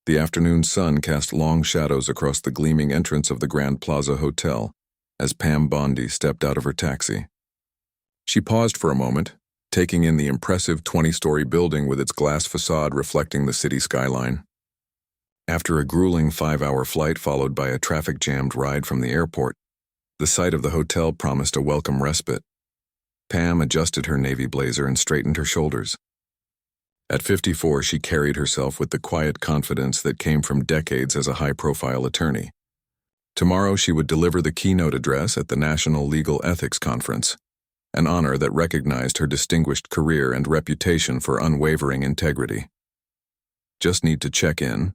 The afternoon sun cast long shadows across the gleaming entrance of the Grand Plaza Hotel as Pam Bondi stepped out of her taxi. She paused for a moment, taking in the impressive 20-story building with its glass facade reflecting the city skyline. After a grueling 5-hour flight followed by a traffic-jammed ride from the airport, the sight of the hotel promised a welcome respite. Pam adjusted her navy blazer and straightened her shoulders. At 54, she carried herself with the quiet confidence that came from decades as a high-profile attorney. Tomorrow she would deliver the keynote address at the National Legal Ethics Conference, an honor that recognized her distinguished career and reputation for unwavering integrity. "Just need to check in,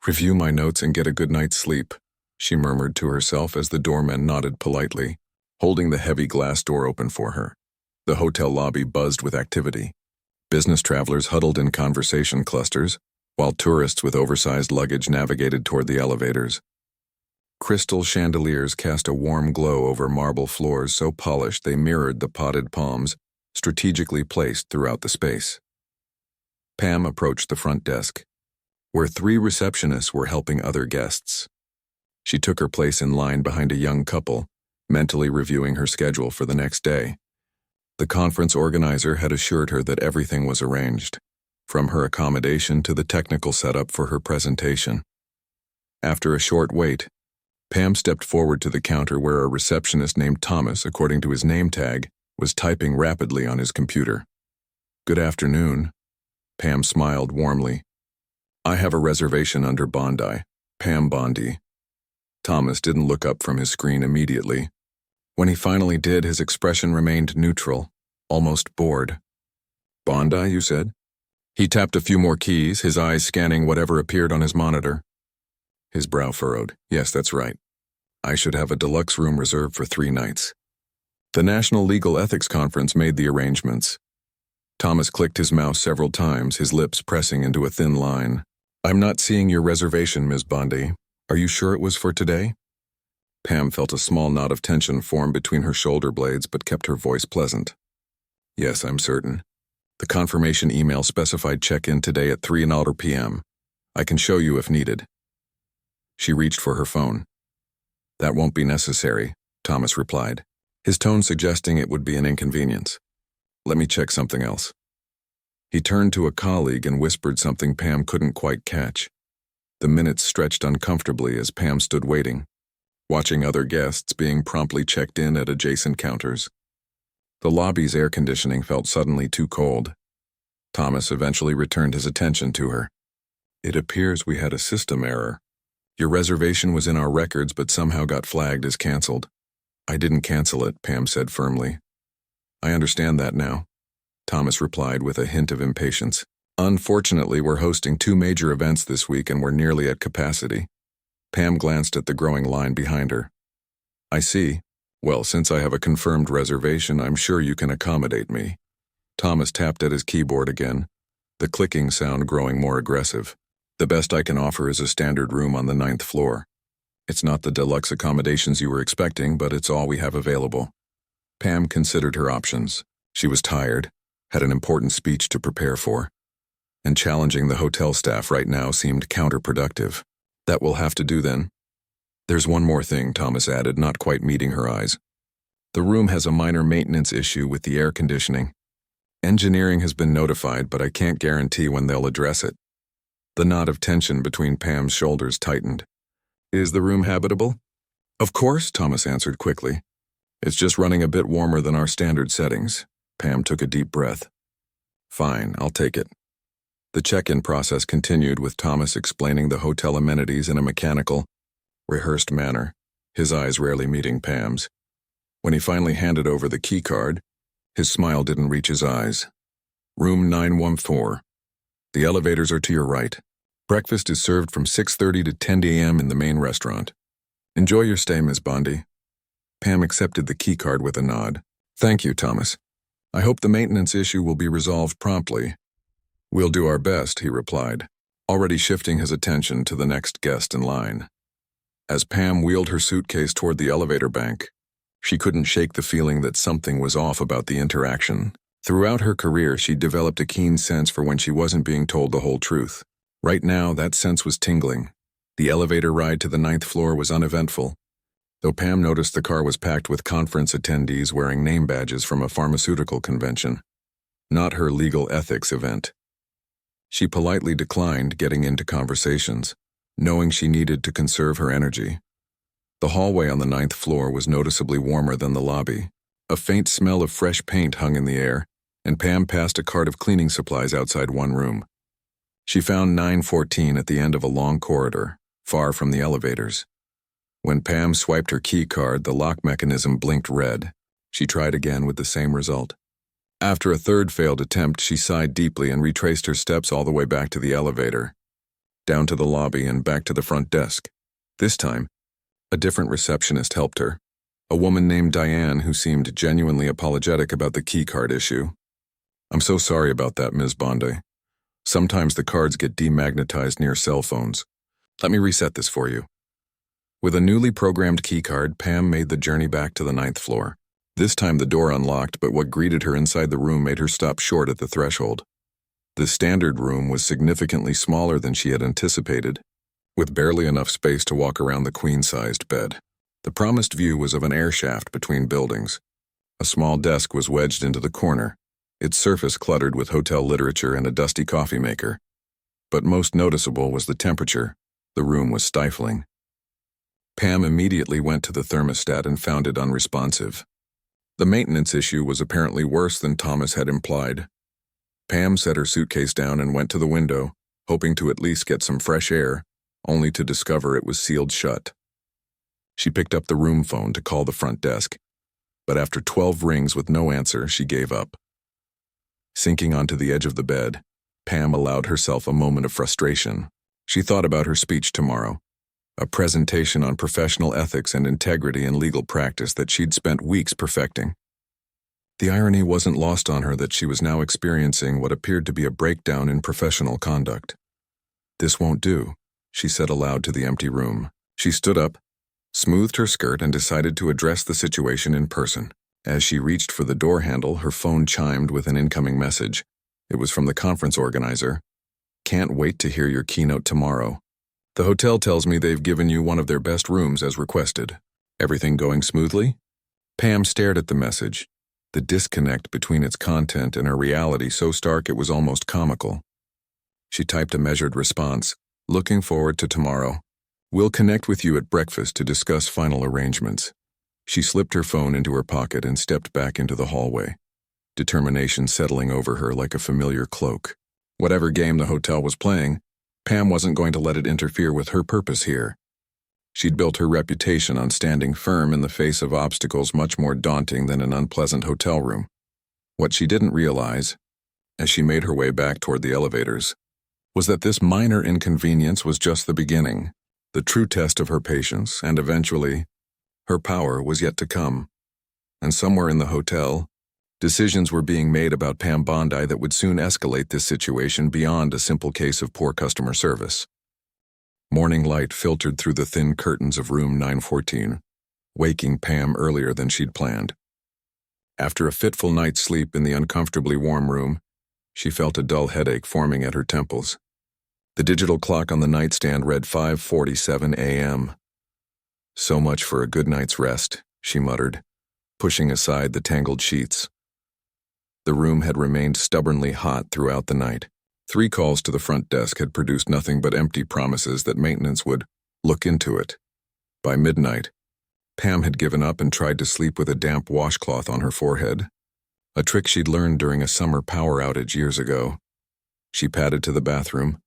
review my notes and get a good night's sleep," she murmured to herself as the doorman nodded politely, holding the heavy glass door open for her. The hotel lobby buzzed with activity. Business travelers huddled in conversation clusters, while tourists with oversized luggage navigated toward the elevators. Crystal chandeliers cast a warm glow over marble floors so polished they mirrored the potted palms strategically placed throughout the space. Pam approached the front desk, where 3 receptionists were helping other guests. She took her place in line behind a young couple, mentally reviewing her schedule for the next day. The conference organizer had assured her that everything was arranged, from her accommodation to the technical setup for her presentation. After a short wait, Pam stepped forward to the counter where a receptionist named Thomas, according to his name tag, was typing rapidly on his computer. "Good afternoon." Pam smiled warmly. "I have a reservation under Bondi, Pam Bondi." Thomas didn't look up from his screen immediately. When he finally did, his expression remained neutral, almost bored. "Bondi, you said?" He tapped a few more keys, his eyes scanning whatever appeared on his monitor. His brow furrowed. "Yes, that's right. I should have a deluxe room reserved for 3 nights. The National Legal Ethics Conference made the arrangements." Thomas clicked his mouse several times, his lips pressing into a thin line. "I'm not seeing your reservation, Ms. Bondi. Are you sure it was for today?" Pam felt a small knot of tension form between her shoulder blades but kept her voice pleasant. "Yes, I'm certain. The confirmation email specified check-in today at 3:00 p.m. I can show you if needed." She reached for her phone. "That won't be necessary," Thomas replied, his tone suggesting it would be an inconvenience. "Let me check something else." He turned to a colleague and whispered something Pam couldn't quite catch. The minutes stretched uncomfortably as Pam stood waiting, watching other guests being promptly checked in at adjacent counters. The lobby's air conditioning felt suddenly too cold. Thomas eventually returned his attention to her. "It appears we had a system error. Your reservation was in our records but somehow got flagged as canceled." "I didn't cancel it," Pam said firmly. "I understand that now," Thomas replied with a hint of impatience. "Unfortunately, we're hosting 2 major events this week and we're nearly at capacity." Pam glanced at the growing line behind her. "I see. Well, since I have a confirmed reservation, I'm sure you can accommodate me." Thomas tapped at his keyboard again, the clicking sound growing more aggressive. "The best I can offer is a standard room on the 9th floor. It's not the deluxe accommodations you were expecting, but it's all we have available." Pam considered her options. She was tired, had an important speech to prepare for, and challenging the hotel staff right now seemed counterproductive. "That will have to do then." "There's one more thing," Thomas added, not quite meeting her eyes. "The room has a minor maintenance issue with the air conditioning. Engineering has been notified, but I can't guarantee when they'll address it." The knot of tension between Pam's shoulders tightened. "Is the room habitable?" "Of course," Thomas answered quickly. "It's just running a bit warmer than our standard settings." Pam took a deep breath. "Fine, I'll take it." The check-in process continued with Thomas explaining the hotel amenities in a mechanical, rehearsed manner, his eyes rarely meeting Pam's. When he finally handed over the key card, his smile didn't reach his eyes. "Room 914. The elevators are to your right. Breakfast is served from 6:30 to 10 a.m. in the main restaurant. Enjoy your stay, Ms. Bondi." Pam accepted the key card with a nod. "Thank you, Thomas. I hope the maintenance issue will be resolved promptly." "We'll do our best," he replied, already shifting his attention to the next guest in line. As Pam wheeled her suitcase toward the elevator bank, she couldn't shake the feeling that something was off about the interaction. Throughout her career, she developed a keen sense for when she wasn't being told the whole truth. Right now, that sense was tingling. The elevator ride to the 9th floor was uneventful, though Pam noticed the car was packed with conference attendees wearing name badges from a pharmaceutical convention, not her legal ethics event. She politely declined getting into conversations, knowing she needed to conserve her energy. The hallway on the 9th floor was noticeably warmer than the lobby. A faint smell of fresh paint hung in the air, and Pam passed a cart of cleaning supplies outside one room. She found 914 at the end of a long corridor, far from the elevators. When Pam swiped her key card, the lock mechanism blinked red. She tried again with the same result. After a third failed attempt, she sighed deeply and retraced her steps all the way back to the elevator, down to the lobby and back to the front desk. This time, a different receptionist helped her, a woman named Diane who seemed genuinely apologetic about the key card issue. "I'm so sorry about that, Ms. Bondi. Sometimes the cards get demagnetized near cell phones. Let me reset this for you." With a newly programmed key card, Pam made the journey back to the 9th floor. This time the door unlocked, but what greeted her inside the room made her stop short at the threshold. The standard room was significantly smaller than she had anticipated, with barely enough space to walk around the queen-sized bed. The promised view was of an air shaft between buildings. A small desk was wedged into the corner, its surface cluttered with hotel literature and a dusty coffee maker. But most noticeable was the temperature. The room was stifling. Pam immediately went to the thermostat and found it unresponsive. The maintenance issue was apparently worse than Thomas had implied. Pam set her suitcase down and went to the window, hoping to at least get some fresh air, only to discover it was sealed shut. She picked up the room phone to call the front desk, but after 12 rings with no answer, she gave up. Sinking onto the edge of the bed, Pam allowed herself a moment of frustration. She thought about her speech tomorrow, a presentation on professional ethics and integrity in legal practice that she'd spent weeks perfecting. The irony wasn't lost on her that she was now experiencing what appeared to be a breakdown in professional conduct. "This won't do," she said aloud to the empty room. She stood up, smoothed her skirt, and decided to address the situation in person. As she reached for the door handle, her phone chimed with an incoming message. It was from the conference organizer. "Can't wait to hear your keynote tomorrow. The hotel tells me they've given you one of their best rooms as requested. Everything going smoothly?" Pam stared at the message, the disconnect between its content and her reality so stark it was almost comical. She typed a measured response. "Looking forward to tomorrow. We'll connect with you at breakfast to discuss final arrangements." She slipped her phone into her pocket and stepped back into the hallway, determination settling over her like a familiar cloak. Whatever game the hotel was playing, Pam wasn't going to let it interfere with her purpose here. She'd built her reputation on standing firm in the face of obstacles much more daunting than an unpleasant hotel room. What she didn't realize, as she made her way back toward the elevators, was that this minor inconvenience was just the beginning. The true test of her patience, and eventually, her power, was yet to come. And somewhere in the hotel, decisions were being made about Pam Bondi that would soon escalate this situation beyond a simple case of poor customer service. Morning light filtered through the thin curtains of room 914, waking Pam earlier than she'd planned. After a fitful night's sleep in the uncomfortably warm room, she felt a dull headache forming at her temples. The digital clock on the nightstand read 5:47 a.m. "So much for a good night's rest," she muttered, pushing aside the tangled sheets. The room had remained stubbornly hot throughout the night. 3 calls to the front desk had produced nothing but empty promises that maintenance would look into it. By midnight, Pam had given up and tried to sleep with a damp washcloth on her forehead, a trick she'd learned during a summer power outage years ago. She padded to the bathroom,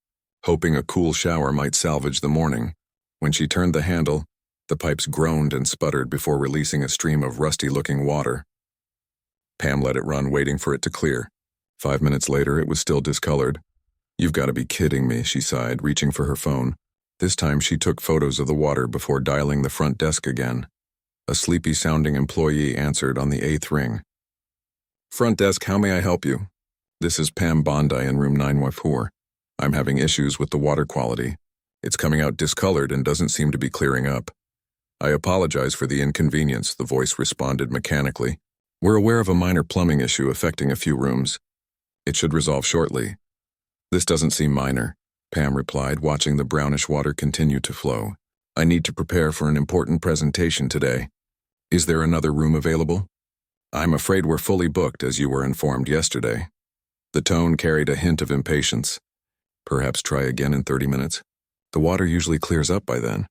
hoping a cool shower might salvage the morning. When she turned the handle, the pipes groaned and sputtered before releasing a stream of rusty-looking water. Pam let it run, waiting for it to clear. 5 minutes later, it was still discolored. "You've got to be kidding me," she sighed, reaching for her phone. This time she took photos of the water before dialing the front desk again. A sleepy-sounding employee answered on the 8th ring. "Front desk, how may I help you? This is Pam Bondi in room 914. I'm having issues with the water quality. It's coming out discolored and doesn't seem to be clearing up." "I apologize for the inconvenience," the voice responded mechanically. "We're aware of a minor plumbing issue affecting a few rooms. It should resolve shortly." "This doesn't seem minor," Pam replied, watching the brownish water continue to flow. "I need to prepare for an important presentation today. Is there another room available?" "I'm afraid we're fully booked, as you were informed yesterday." The tone carried a hint of impatience. "Perhaps try again in 30 minutes. The water usually clears up by then."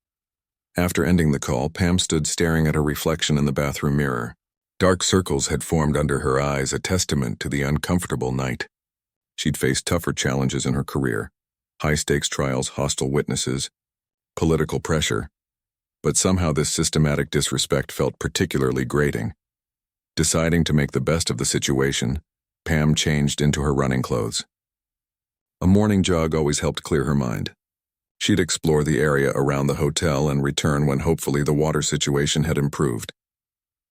After ending the call, Pam stood staring at her reflection in the bathroom mirror. Dark circles had formed under her eyes, a testament to the uncomfortable night. She'd faced tougher challenges in her career: high-stakes trials, hostile witnesses, political pressure. But somehow this systematic disrespect felt particularly grating. Deciding to make the best of the situation, Pam changed into her running clothes. A morning jog always helped clear her mind. She'd explore the area around the hotel and return when hopefully the water situation had improved.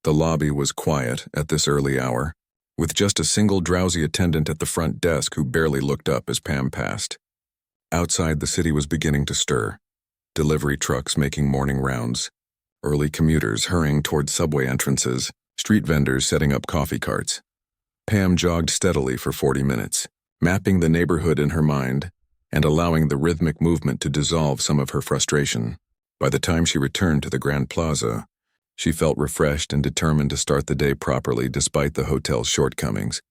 The lobby was quiet at this early hour, with just a single drowsy attendant at the front desk who barely looked up as Pam passed. Outside, the city was beginning to stir. Delivery trucks making morning rounds, early commuters hurrying toward subway entrances, street vendors setting up coffee carts. Pam jogged steadily for 40 minutes, mapping the neighborhood in her mind and allowing the rhythmic movement to dissolve some of her frustration. By the time she returned to the Grand Plaza, she felt refreshed and determined to start the day properly despite the hotel's shortcomings.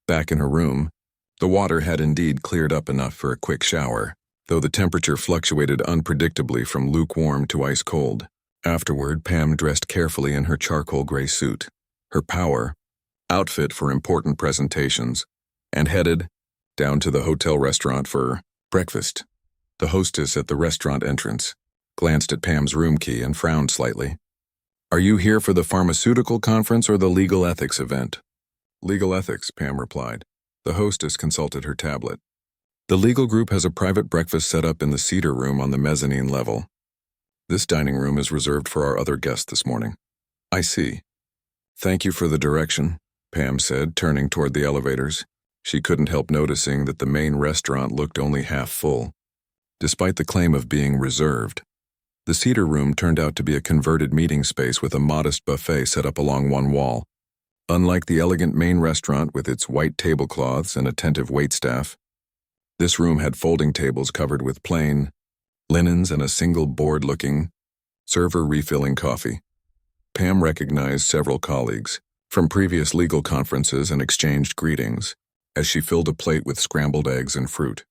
Back in her room, the water had indeed cleared up enough for a quick shower, though the temperature fluctuated unpredictably from lukewarm to ice cold. Afterward, Pam dressed carefully in her charcoal gray suit, her power outfit for important presentations, and headed down to the hotel restaurant for breakfast. The hostess at the restaurant entrance glanced at Pam's room key and frowned slightly. "Are you here for the pharmaceutical conference or the legal ethics event?" "Legal ethics," Pam replied. The hostess consulted her tablet. "The legal group has a private breakfast set up in the Cedar Room on the mezzanine level. This dining room is reserved for our other guests this morning." "I see. Thank you for the direction," Pam said, turning toward the elevators. She couldn't help noticing that the main restaurant looked only half full. Despite the claim of being reserved, the Cedar Room turned out to be a converted meeting space with a modest buffet set up along one wall. Unlike the elegant main restaurant with its white tablecloths and attentive waitstaff, this room had folding tables covered with plain linens and a single bored-looking server refilling coffee. Pam recognized several colleagues from previous legal conferences and exchanged greetings as she filled a plate with scrambled eggs and fruit.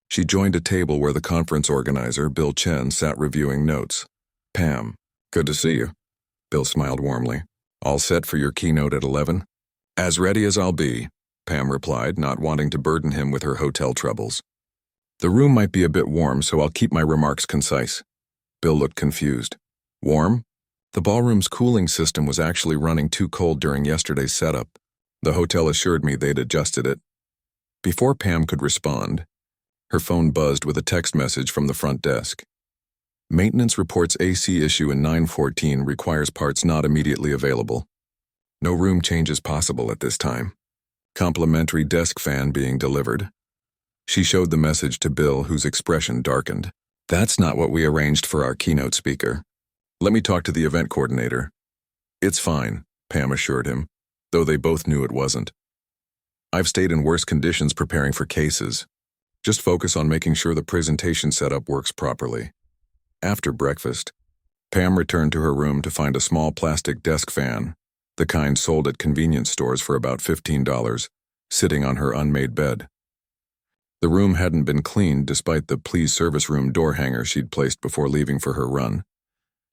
She joined a table where the conference organizer, Bill Chen, sat reviewing notes. "Pam, good to see you." Bill smiled warmly. "All set for your keynote at 11? "As ready as I'll be," Pam replied, not wanting to burden him with her hotel troubles. "The room might be a bit warm, so I'll keep my remarks concise." Bill looked confused. "Warm?" "The ballroom's cooling system was actually running too cold during yesterday's setup. The hotel assured me they'd adjusted it." Before Pam could respond, her phone buzzed with a text message from the front desk. "Maintenance reports AC issue in 914 requires parts not immediately available. No room changes possible at this time. Complimentary desk fan being delivered." She showed the message to Bill, whose expression darkened. "That's not what we arranged for our keynote speaker. Let me talk to the event coordinator." "It's fine," Pam assured him, though they both knew it wasn't. "I've stayed in worse conditions preparing for cases. Just focus on making sure the presentation setup works properly." After breakfast, Pam returned to her room to find a small plastic desk fan, the kind sold at convenience stores for about $15, sitting on her unmade bed. The room hadn't been cleaned despite the "please service room" door hanger she'd placed before leaving for her run.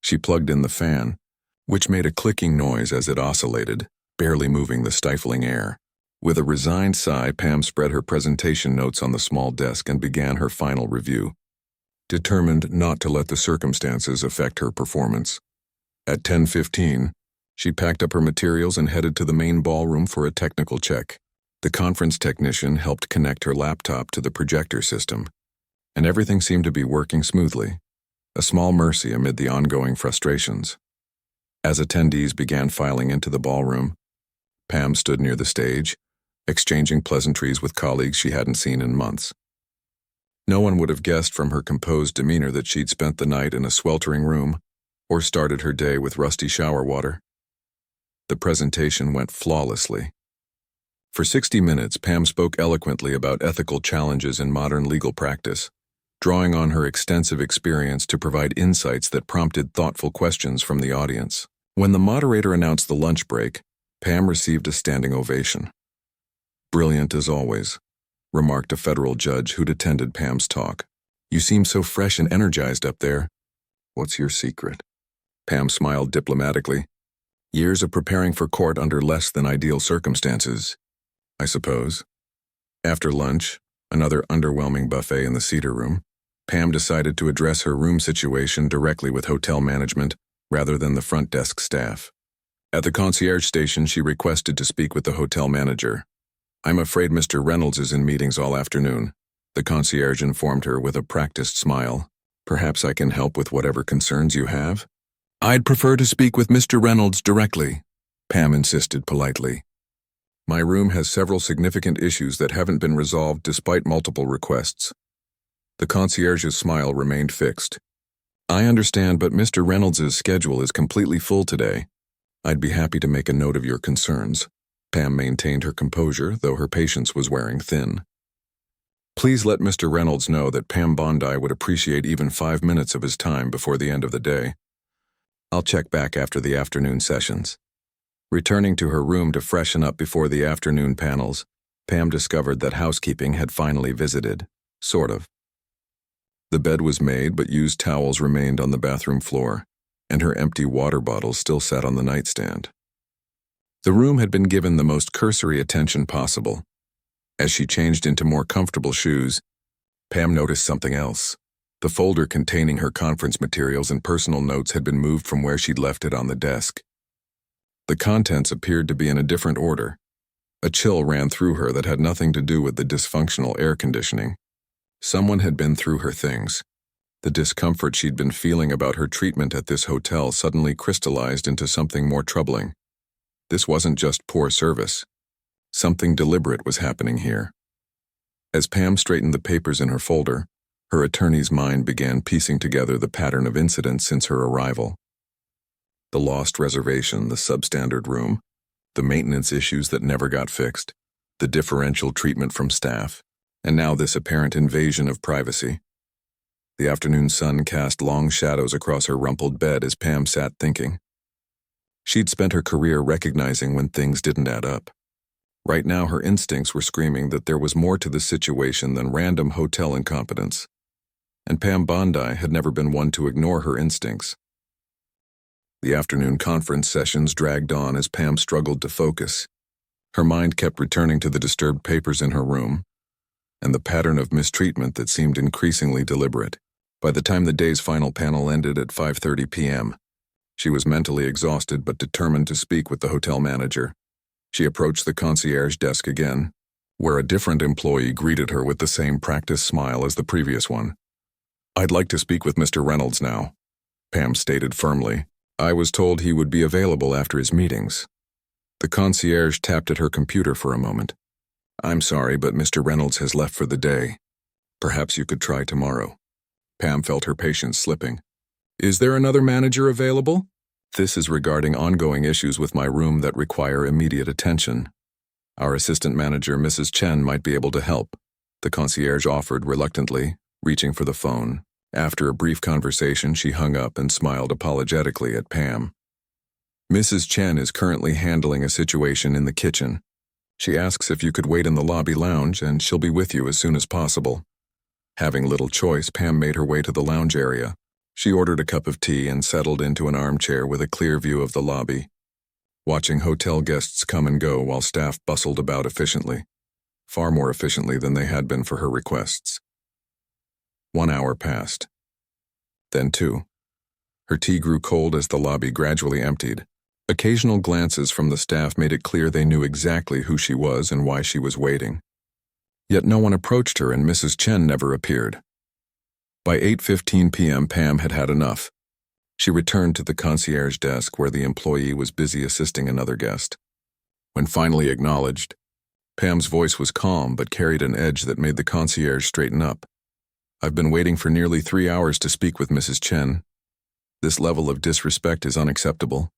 She plugged in the fan, which made a clicking noise as it oscillated, barely moving the stifling air. With a resigned sigh, Pam spread her presentation notes on the small desk and began her final review, determined not to let the circumstances affect her performance. At 10:15, she packed up her materials and headed to the main ballroom for a technical check. The conference technician helped connect her laptop to the projector system, and everything seemed to be working smoothly, a small mercy amid the ongoing frustrations. As attendees began filing into the ballroom, Pam stood near the stage, exchanging pleasantries with colleagues she hadn't seen in months. No one would have guessed from her composed demeanor that she'd spent the night in a sweltering room or started her day with rusty shower water. The presentation went flawlessly. For 60 minutes, Pam spoke eloquently about ethical challenges in modern legal practice, drawing on her extensive experience to provide insights that prompted thoughtful questions from the audience. When the moderator announced the lunch break, Pam received a standing ovation. "Brilliant as always," remarked a federal judge who'd attended Pam's talk. "You seem so fresh and energized up there. What's your secret?" Pam smiled diplomatically. "Years of preparing for court under less than ideal circumstances, I suppose." After lunch, another underwhelming buffet in the Cedar Room, Pam decided to address her room situation directly with hotel management rather than the front desk staff. At the concierge station, she requested to speak with the hotel manager. "I'm afraid Mr. Reynolds is in meetings all afternoon," the concierge informed her with a practiced smile. "Perhaps I can help with whatever concerns you have?" "I'd prefer to speak with Mr. Reynolds directly," Pam insisted politely. "My room has several significant issues that haven't been resolved despite multiple requests." The concierge's smile remained fixed. "I understand, but Mr. Reynolds' schedule is completely full today. I'd be happy to make a note of your concerns." Pam maintained her composure, though her patience was wearing thin. "Please let Mr. Reynolds know that Pam Bondi would appreciate even 5 minutes of his time before the end of the day. I'll check back after the afternoon sessions." Returning to her room to freshen up before the afternoon panels, Pam discovered that housekeeping had finally visited. Sort of. The bed was made, but used towels remained on the bathroom floor, and her empty water bottle still sat on the nightstand. The room had been given the most cursory attention possible. As she changed into more comfortable shoes, Pam noticed something else. The folder containing her conference materials and personal notes had been moved from where she'd left it on the desk. The contents appeared to be in a different order. A chill ran through her that had nothing to do with the dysfunctional air conditioning. Someone had been through her things. The discomfort she'd been feeling about her treatment at this hotel suddenly crystallized into something more troubling. This wasn't just poor service. Something deliberate was happening here. As Pam straightened the papers in her folder, her attorney's mind began piecing together the pattern of incidents since her arrival. The lost reservation, the substandard room, the maintenance issues that never got fixed, the differential treatment from staff, and now this apparent invasion of privacy. The afternoon sun cast long shadows across her rumpled bed as Pam sat thinking. She'd spent her career recognizing when things didn't add up. Right now her instincts were screaming that there was more to the situation than random hotel incompetence. And Pam Bondi had never been one to ignore her instincts. The afternoon conference sessions dragged on as Pam struggled to focus. Her mind kept returning to the disturbed papers in her room, and the pattern of mistreatment that seemed increasingly deliberate. By the time the day's final panel ended at 5:30 p.m., she was mentally exhausted but determined to speak with the hotel manager. She approached the concierge desk again, where a different employee greeted her with the same practiced smile as the previous one. "I'd like to speak with Mr. Reynolds now," Pam stated firmly. "I was told he would be available after his meetings." The concierge tapped at her computer for a moment. "I'm sorry, but Mr. Reynolds has left for the day. Perhaps you could try tomorrow." Pam felt her patience slipping. "Is there another manager available?" "This is regarding ongoing issues with my room that require immediate attention. Our assistant manager, Mrs. Chen, might be able to help," the concierge offered reluctantly, reaching for the phone. After a brief conversation, she hung up and smiled apologetically at Pam. "Mrs. Chen is currently handling a situation in the kitchen. She asks if you could wait in the lobby lounge, and she'll be with you as soon as possible." Having little choice, Pam made her way to the lounge area. She ordered a cup of tea and settled into an armchair with a clear view of the lobby, watching hotel guests come and go while staff bustled about efficiently, far more efficiently than they had been for her requests. 1 hour passed. Then 2. Her tea grew cold as the lobby gradually emptied. Occasional glances from the staff made it clear they knew exactly who she was and why she was waiting. Yet no one approached her and Mrs. Chen never appeared. By 8:15 p.m. Pam had had enough. She returned to the concierge desk where the employee was busy assisting another guest. When finally acknowledged, Pam's voice was calm but carried an edge that made the concierge straighten up. "I've been waiting for nearly 3 hours to speak with Mrs. Chen. This level of disrespect is unacceptable.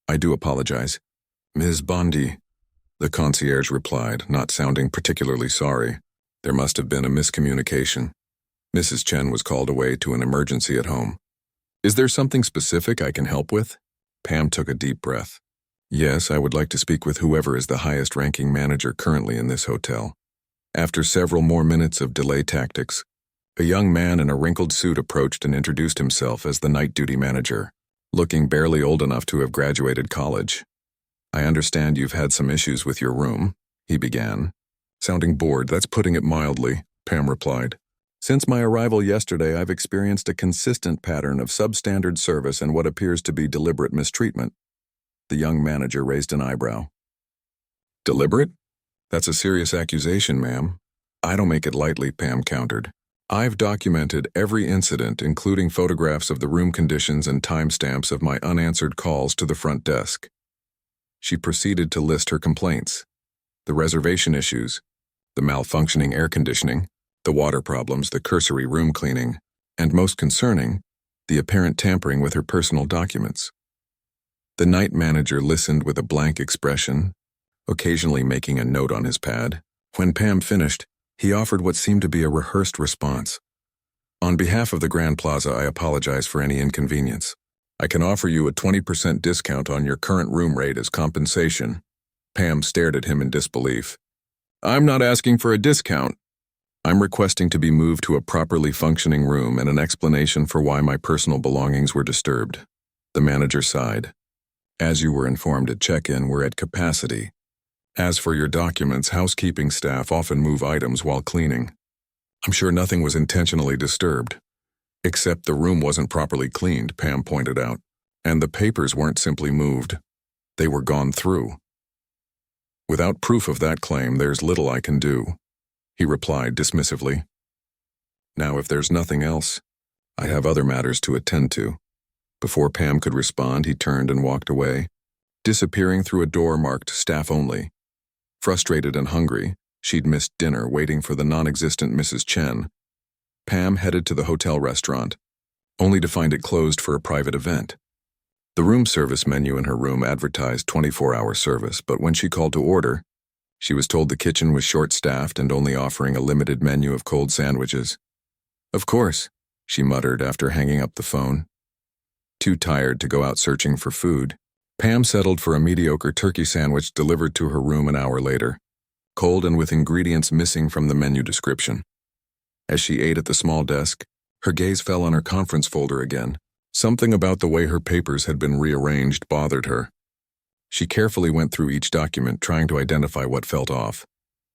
I do apologize." "Ms. Bondi," the concierge replied, not sounding particularly sorry. "There must have been a miscommunication. Mrs. Chen was called away to an emergency at home. Is there something specific I can help with? Pam took a deep breath. Yes, I would like to speak with whoever is the highest-ranking manager currently in this hotel. After several more minutes of delay tactics, a young man in a wrinkled suit approached and introduced himself as the night duty manager, looking barely old enough to have graduated college. I understand you've had some issues with your room, he began. Sounding bored, that's putting it mildly, Pam replied. Since my arrival yesterday, I've experienced a consistent pattern of substandard service and what appears to be deliberate mistreatment. The young manager raised an eyebrow. Deliberate? That's a serious accusation, ma'am. I don't make it lightly, Pam countered. I've documented every incident, including photographs of the room conditions and timestamps of my unanswered calls to the front desk. She proceeded to list her complaints. The reservation issues, the malfunctioning air conditioning, the water problems, the cursory room cleaning, and most concerning, the apparent tampering with her personal documents. The night manager listened with a blank expression, occasionally making a note on his pad. When Pam finished, he offered what seemed to be a rehearsed response. On behalf of the Grand Plaza, I apologize for any inconvenience. I can offer you a 20% discount on your current room rate as compensation. Pam stared at him in disbelief. I'm not asking for a discount. I'm requesting to be moved to a properly functioning room and an explanation for why my personal belongings were disturbed. The manager sighed. As you were informed at check-in, we're at capacity. As for your documents, housekeeping staff often move items while cleaning. I'm sure nothing was intentionally disturbed. Except the room wasn't properly cleaned, Pam pointed out. And the papers weren't simply moved. They were gone through. Without proof of that claim, there's little I can do, he replied dismissively. Now, if there's nothing else, I have other matters to attend to. Before Pam could respond, he turned and walked away, disappearing through a door marked staff only. Frustrated and hungry, she'd missed dinner waiting for the non-existent Mrs. Chen. Pam headed to the hotel restaurant, only to find it closed for a private event. The room service menu in her room advertised 24-hour service, but when she called to order, she was told the kitchen was short-staffed and only offering a limited menu of cold sandwiches. Of course, she muttered after hanging up the phone. Too tired to go out searching for food, Pam settled for a mediocre turkey sandwich delivered to her room an hour later, cold and with ingredients missing from the menu description. As she ate at the small desk, her gaze fell on her conference folder again. Something about the way her papers had been rearranged bothered her. She carefully went through each document, trying to identify what felt off.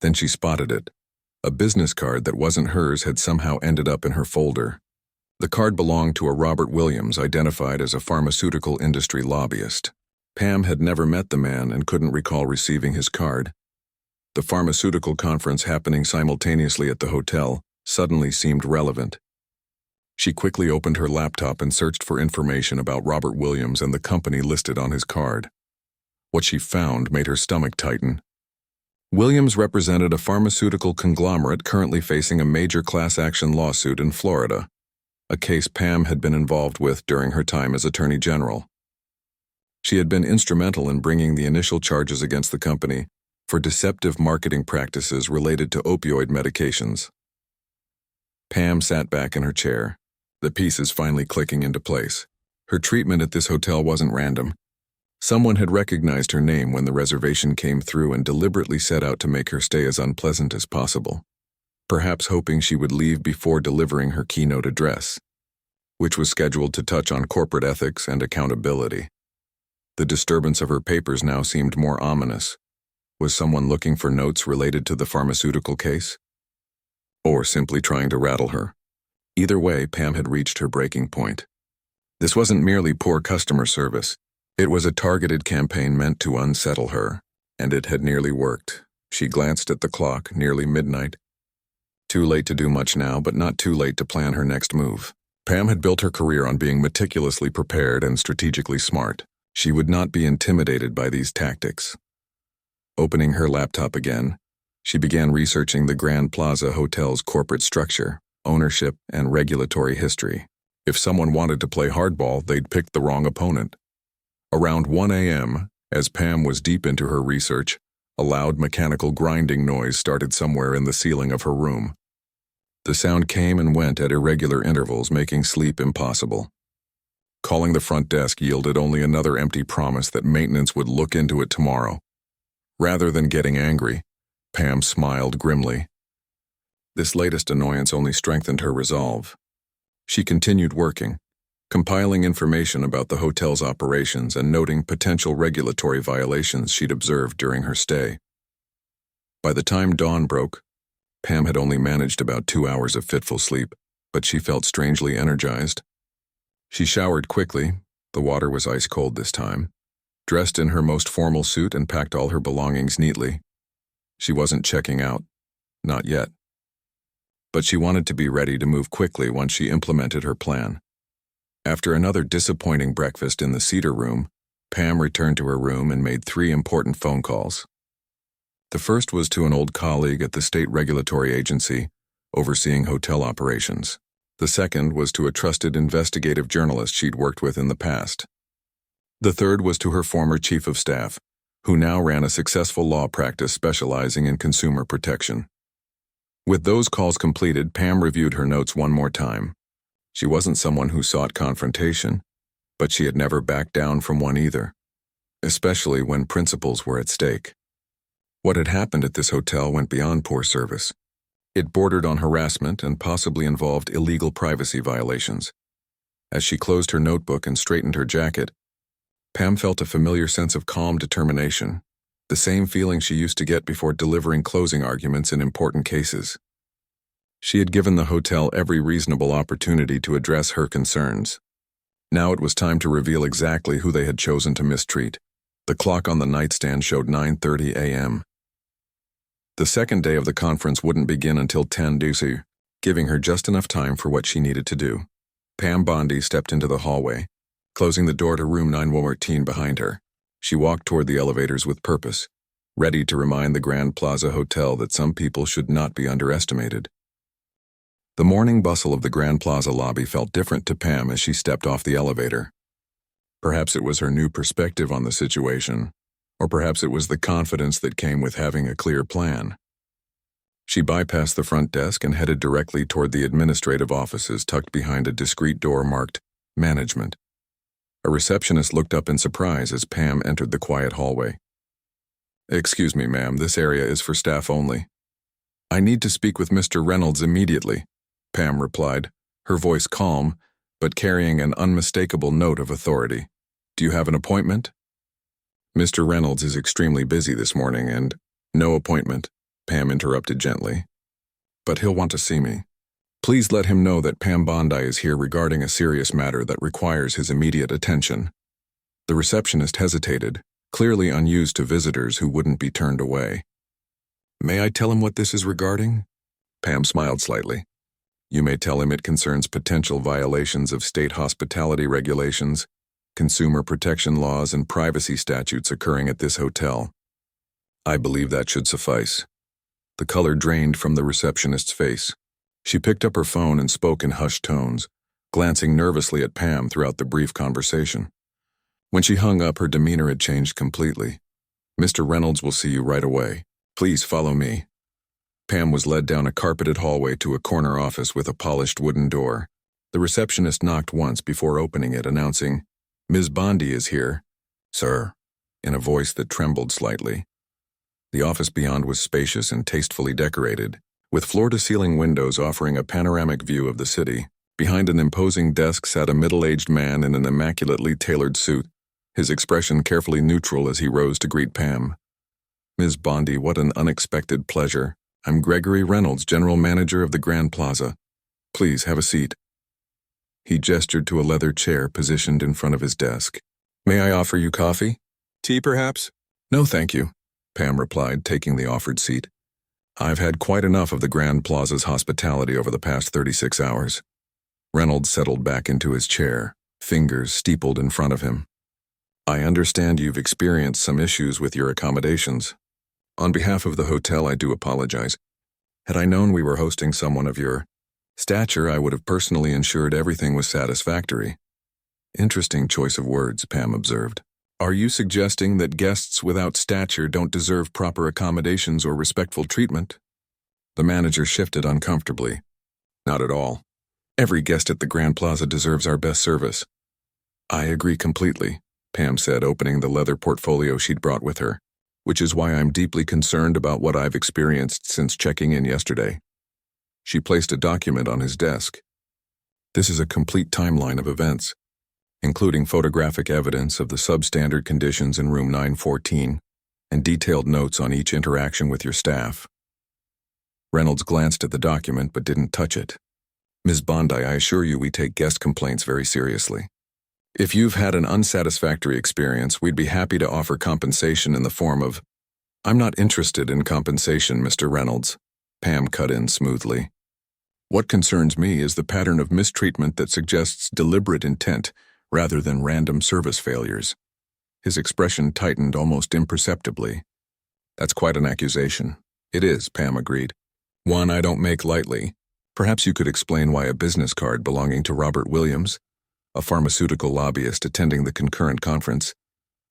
Then she spotted it. A business card that wasn't hers had somehow ended up in her folder. The card belonged to a Robert Williams, identified as a pharmaceutical industry lobbyist. Pam had never met the man and couldn't recall receiving his card. The pharmaceutical conference happening simultaneously at the hotel suddenly seemed relevant. She quickly opened her laptop and searched for information about Robert Williams and the company listed on his card. What she found made her stomach tighten. Williams represented a pharmaceutical conglomerate currently facing a major class action lawsuit in Florida, a case Pam had been involved with during her time as Attorney General. She had been instrumental in bringing the initial charges against the company for deceptive marketing practices related to opioid medications. Pam sat back in her chair, the pieces finally clicking into place. Her treatment at this hotel wasn't random. Someone had recognized her name when the reservation came through and deliberately set out to make her stay as unpleasant as possible, perhaps hoping she would leave before delivering her keynote address, which was scheduled to touch on corporate ethics and accountability. The disturbance of her papers now seemed more ominous. Was someone looking for notes related to the pharmaceutical case? Or simply trying to rattle her? Either way, Pam had reached her breaking point. This wasn't merely poor customer service. It was a targeted campaign meant to unsettle her, and it had nearly worked. She glanced at the clock, nearly midnight. Too late to do much now, but not too late to plan her next move. Pam had built her career on being meticulously prepared and strategically smart. She would not be intimidated by these tactics. Opening her laptop again, she began researching the Grand Plaza Hotel's corporate structure, ownership, and regulatory history. If someone wanted to play hardball, they'd picked the wrong opponent. Around 1 a.m., as Pam was deep into her research, a loud mechanical grinding noise started somewhere in the ceiling of her room. The sound came and went at irregular intervals, making sleep impossible. Calling the front desk yielded only another empty promise that maintenance would look into it tomorrow. Rather than getting angry, Pam smiled grimly. This latest annoyance only strengthened her resolve. She continued working, compiling information about the hotel's operations and noting potential regulatory violations she'd observed during her stay. By the time dawn broke, Pam had only managed about 2 hours of fitful sleep, but she felt strangely energized. She showered quickly, the water was ice cold this time, dressed in her most formal suit and packed all her belongings neatly. She wasn't checking out, not yet. But she wanted to be ready to move quickly once she implemented her plan. After another disappointing breakfast in the Cedar Room, Pam returned to her room and made 3 important phone calls. The first was to an old colleague at the state regulatory agency overseeing hotel operations. The second was to a trusted investigative journalist she'd worked with in the past. The third was to her former chief of staff, who now ran a successful law practice specializing in consumer protection. With those calls completed, Pam reviewed her notes one more time. She wasn't someone who sought confrontation, but she had never backed down from one either, especially when principles were at stake. What had happened at this hotel went beyond poor service. It bordered on harassment and possibly involved illegal privacy violations. As she closed her notebook and straightened her jacket, Pam felt a familiar sense of calm determination, the same feeling she used to get before delivering closing arguments in important cases. She had given the hotel every reasonable opportunity to address her concerns. Now it was time to reveal exactly who they had chosen to mistreat. The clock on the nightstand showed 9:30 a.m. The second day of the conference wouldn't begin until 10:00, giving her just enough time for what she needed to do. Pam Bondi stepped into the hallway, closing the door to room 914 behind her. She walked toward the elevators with purpose, ready to remind the Grand Plaza Hotel that some people should not be underestimated. The morning bustle of the Grand Plaza lobby felt different to Pam as she stepped off the elevator. Perhaps it was her new perspective on the situation, or perhaps it was the confidence that came with having a clear plan. She bypassed the front desk and headed directly toward the administrative offices tucked behind a discreet door marked Management. A receptionist looked up in surprise as Pam entered the quiet hallway. "Excuse me, ma'am, this area is for staff only." "I need to speak with Mr. Reynolds immediately," Pam replied, her voice calm, but carrying an unmistakable note of authority. "Do you have an appointment?" "Mr. Reynolds is extremely busy this morning and—" "No appointment," Pam interrupted gently. "But he'll want to see me. Please let him know that Pam Bondi is here regarding a serious matter that requires his immediate attention." The receptionist hesitated, clearly unused to visitors who wouldn't be turned away. "May I tell him what this is regarding?" Pam smiled slightly. "You may tell him it concerns potential violations of state hospitality regulations, consumer protection laws, and privacy statutes occurring at this hotel." "I believe that should suffice." The color drained from the receptionist's face. She picked up her phone and spoke in hushed tones, glancing nervously at Pam throughout the brief conversation. When she hung up, her demeanor had changed completely. "Mr. Reynolds will see you right away. Please follow me." Pam was led down a carpeted hallway to a corner office with a polished wooden door. The receptionist knocked once before opening it, announcing, "Ms. Bondi is here, sir," in a voice that trembled slightly. The office beyond was spacious and tastefully decorated, with floor-to-ceiling windows offering a panoramic view of the city. Behind an imposing desk sat a middle-aged man in an immaculately tailored suit, his expression carefully neutral as he rose to greet Pam. "Ms. Bondi, what an unexpected pleasure. I'm Gregory Reynolds, General Manager of the Grand Plaza. Please have a seat." He gestured to a leather chair positioned in front of his desk. "May I offer you coffee? Tea, perhaps?" "No, thank you," Pam replied, taking the offered seat. "I've had quite enough of the Grand Plaza's hospitality over the past 36 hours. Reynolds settled back into his chair, fingers steepled in front of him. "I understand you've experienced some issues with your accommodations. On behalf of the hotel, I do apologize. Had I known we were hosting someone of your stature, I would have personally ensured everything was satisfactory." "Interesting choice of words," Pam observed. "Are you suggesting that guests without stature don't deserve proper accommodations or respectful treatment?" The manager shifted uncomfortably. Not at all. Every guest at the Grand Plaza deserves our best service. I agree completely, Pam said, opening the leather portfolio she'd brought with her, which is why I'm deeply concerned about what I've experienced since checking in yesterday. She placed a document on his desk. This is a complete timeline of events, including photographic evidence of the substandard conditions in room 914 and detailed notes on each interaction with your staff. Reynolds glanced at the document but didn't touch it. Ms. Bondi, I assure you we take guest complaints very seriously. If you've had an unsatisfactory experience, we'd be happy to offer compensation in the form of— I'm not interested in compensation, Mr. Reynolds, Pam cut in smoothly. What concerns me is the pattern of mistreatment that suggests deliberate intent rather than random service failures. His expression tightened almost imperceptibly. That's quite an accusation. It is, Pam agreed. One I don't make lightly. Perhaps you could explain why a business card belonging to Robert Williams, a pharmaceutical lobbyist attending the concurrent conference,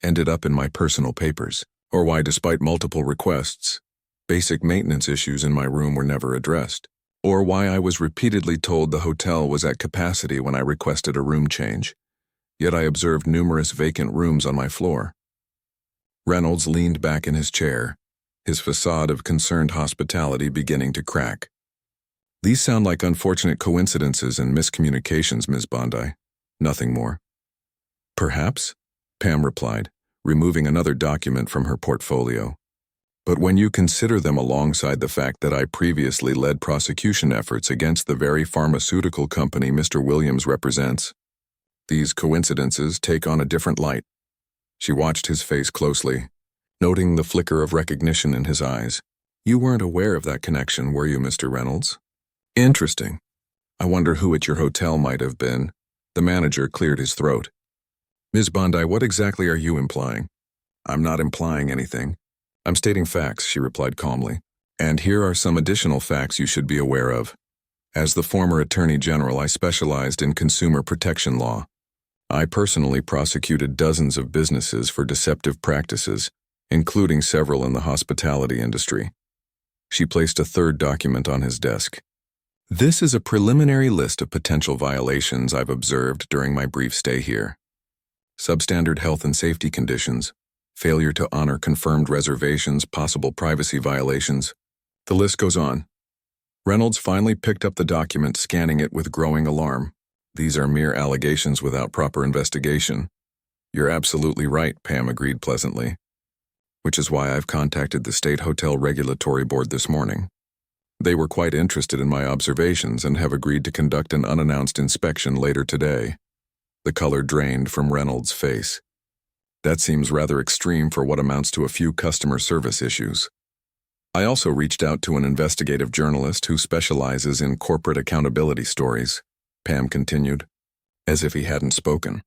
ended up in my personal papers, or why, despite multiple requests, basic maintenance issues in my room were never addressed, or why I was repeatedly told the hotel was at capacity when I requested a room change, yet I observed numerous vacant rooms on my floor. Reynolds leaned back in his chair, his facade of concerned hospitality beginning to crack. These sound like unfortunate coincidences and miscommunications, Ms. Bondi. Nothing more. Perhaps, Pam replied, removing another document from her portfolio. But when you consider them alongside the fact that I previously led prosecution efforts against the very pharmaceutical company Mr. Williams represents, these coincidences take on a different light. She watched his face closely, noting the flicker of recognition in his eyes. You weren't aware of that connection, were you, Mr. Reynolds? Interesting. I wonder who at your hotel might have been. The manager cleared his throat. Ms. Bondi, what exactly are you implying? I'm not implying anything. I'm stating facts, she replied calmly. And here are some additional facts you should be aware of. As the former Attorney General, I specialized in consumer protection law. I personally prosecuted dozens of businesses for deceptive practices, including several in the hospitality industry. She placed a third document on his desk. This is a preliminary list of potential violations I've observed during my brief stay here. Substandard health and safety conditions, failure to honor confirmed reservations, possible privacy violations. The list goes on. Reynolds finally picked up the document, scanning it with growing alarm. These are mere allegations without proper investigation. You're absolutely right, Pam agreed pleasantly. Which is why I've contacted the State Hotel Regulatory Board this morning. They were quite interested in my observations and have agreed to conduct an unannounced inspection later today. The color drained from Reynolds' face. That seems rather extreme for what amounts to a few customer service issues. I also reached out to an investigative journalist who specializes in corporate accountability stories, Pam continued, as if he hadn't spoken.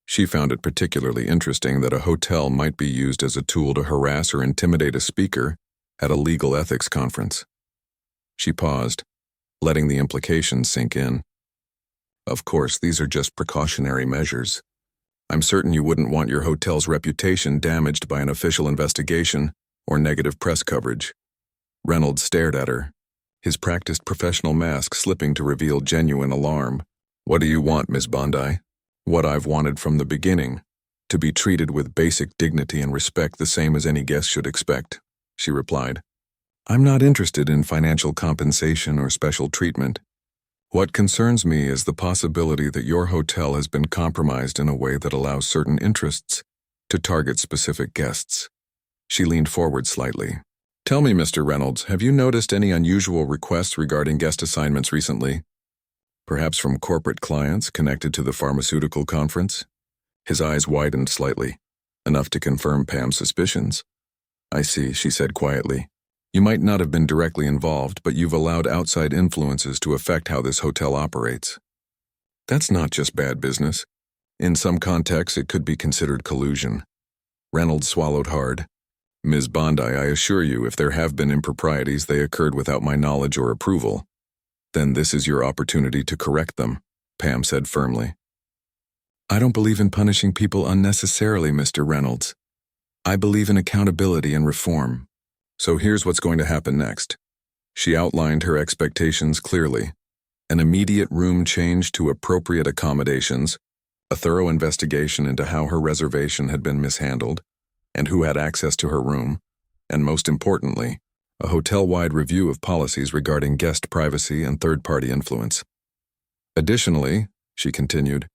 She found it particularly interesting that a hotel might be used as a tool to harass or intimidate a speaker at a legal ethics conference. She paused, letting the implications sink in. Of course, these are just precautionary measures. I'm certain you wouldn't want your hotel's reputation damaged by an official investigation or negative press coverage. Reynolds stared at her, his practiced professional mask slipping to reveal genuine alarm. What do you want, Ms. Bondi? What I've wanted from the beginning, to be treated with basic dignity and respect the same as any guest should expect, she replied. I'm not interested in financial compensation or special treatment. What concerns me is the possibility that your hotel has been compromised in a way that allows certain interests to target specific guests. She leaned forward slightly. Tell me, Mr. Reynolds, have you noticed any unusual requests regarding guest assignments recently? Perhaps from corporate clients connected to the pharmaceutical conference? His eyes widened slightly, enough to confirm Pam's suspicions. I see, she said quietly. You might not have been directly involved, but you've allowed outside influences to affect how this hotel operates. That's not just bad business. In some contexts, it could be considered collusion. Reynolds swallowed hard. Ms. Bondi, I assure you, if there have been improprieties, they occurred without my knowledge or approval. Then this is your opportunity to correct them, Pam said firmly. I don't believe in punishing people unnecessarily, Mr. Reynolds. I believe in accountability and reform. So here's what's going to happen next. She outlined her expectations clearly. An immediate room change to appropriate accommodations, a thorough investigation into how her reservation had been mishandled, and who had access to her room, and most importantly, a hotel-wide review of policies regarding guest privacy and third-party influence. Additionally, she continued,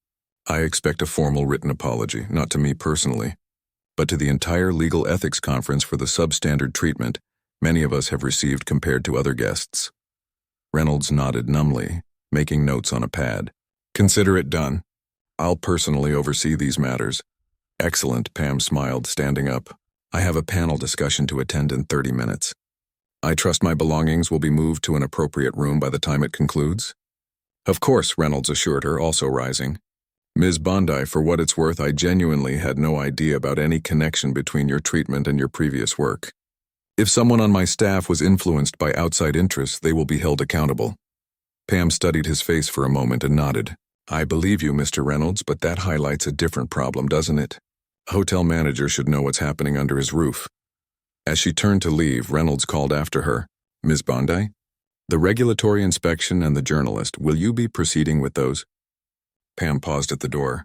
I expect a formal written apology, not to me personally, but to the entire legal ethics conference for the substandard treatment many of us have received compared to other guests. Reynolds nodded numbly, making notes on a pad. Consider it done. I'll personally oversee these matters. Excellent, Pam smiled, standing up. I have a panel discussion to attend in 30 minutes. I trust my belongings will be moved to an appropriate room by the time it concludes? Of course, Reynolds assured her, also rising. Ms. Bondi, for what it's worth, I genuinely had no idea about any connection between your treatment and your previous work. If someone on my staff was influenced by outside interests, they will be held accountable. Pam studied his face for a moment and nodded. I believe you, Mr. Reynolds, but that highlights a different problem, doesn't it? A hotel manager should know what's happening under his roof. As she turned to leave, Reynolds called after her. Ms. Bondi? The regulatory inspection and the journalist, will you be proceeding with those? Pam paused at the door.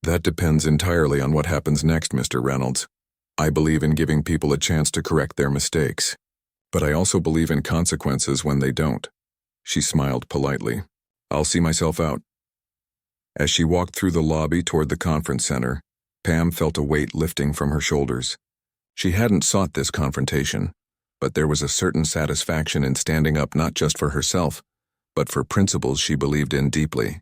That depends entirely on what happens next, Mr. Reynolds. I believe in giving people a chance to correct their mistakes, but I also believe in consequences when they don't. She smiled politely. I'll see myself out. As she walked through the lobby toward the conference center, Pam felt a weight lifting from her shoulders. She hadn't sought this confrontation, but there was a certain satisfaction in standing up not just for herself, but for principles she believed in deeply.